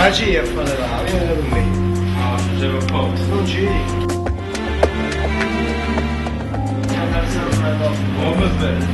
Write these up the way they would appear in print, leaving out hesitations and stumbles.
Ci a fare là, vieni con me. No, ci serve un po'. Non ci. Come bene.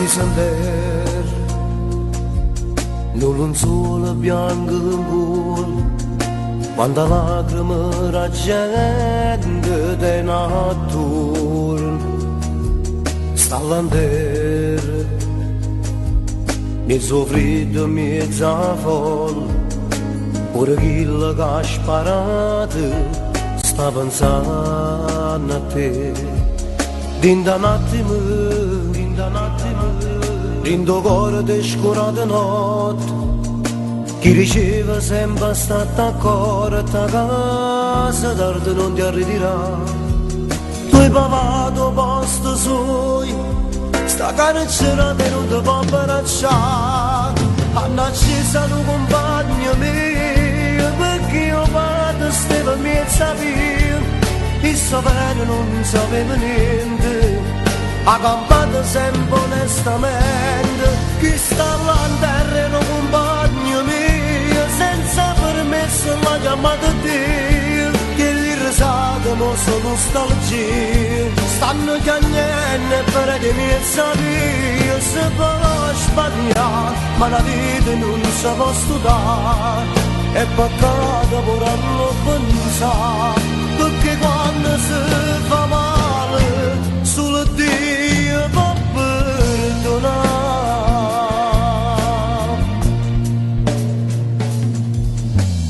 Sender non solo bianco in cuore quando lacrime raggende dei natturni sta l'andere mezzo freddo mezzo folle pure chi che ha sparato sta pensando a te dinda un attimo Rindo cuore di scurata notte chi riceve sempre stata accorta casa tardi non ti arriverà tu hai pavato posto suoi sta carcerata e non ti può abbracciare hanno acceso un compagno mio perché io vado stava mezza via e sapere non sapeva niente ha campato sempre onestamente chi sta là in terra è un compagno mio senza permesso l'ha chiamato Dio che gli risate non sono nostalgie stanno chiagnendo per che mi via se può sbagliare ma la vita non si può studiare è peccato pure a non pensare perché quando si fa male solo Dio può perdonare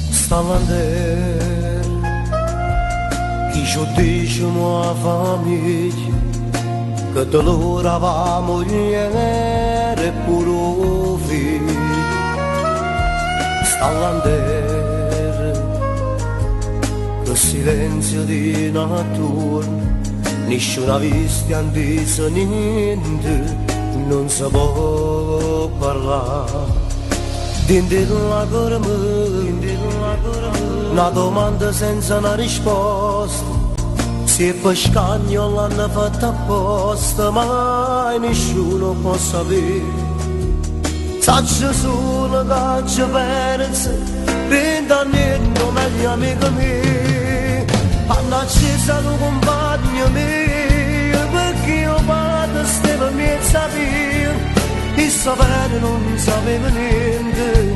stava a te chi ci dice una famiglia che da loro aveva moglie e pure figlio stava a te che silenzio di natura nessuno ha visto andiso niente, non si può parlare. Dentro la corma, una domanda senza una risposta. Se per scagno l'hanno fatta apposta, mai nessuno può sapere. Saccio solo che ci perse, 20 anni meglio amico mio. Hanno acceso un compagno mio perché io vado stava mezza via e sapere non sapeva niente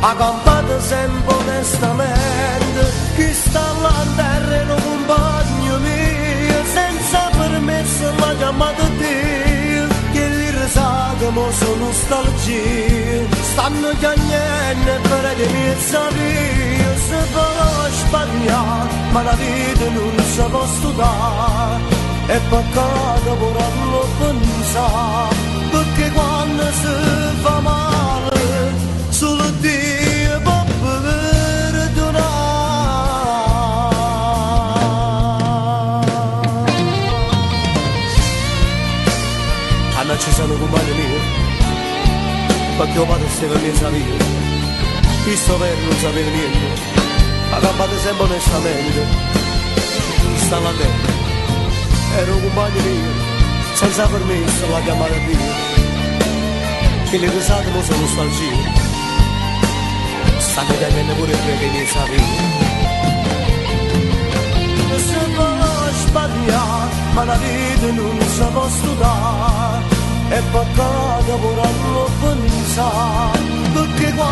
ha campato sempre onestamente chi sta là in terra è un compagno mio senza permesso l'ha chiamato Dio che gli risate mo sono nostalgie stanno chiagnendo per che mezza via se può sbagliare ma la vita non si può studiare è peccato pure a non pensare perché quando si fa male solo Dio può perdonare hanno acceso un compagno mio perché tuo padre stava in mezzo a vita, questo per non sapeva niente, ha cambiato sempre onestamente, sta là dentro, era un compagno mio, senza permesso l'ha chiamata Dio, che le risate non sono nostalgie, stanno temendo pure per che ne sapeva. Se vuoi sbagliare, ma la vita non si può studiare, è peccato pure a lo pensare, perché qua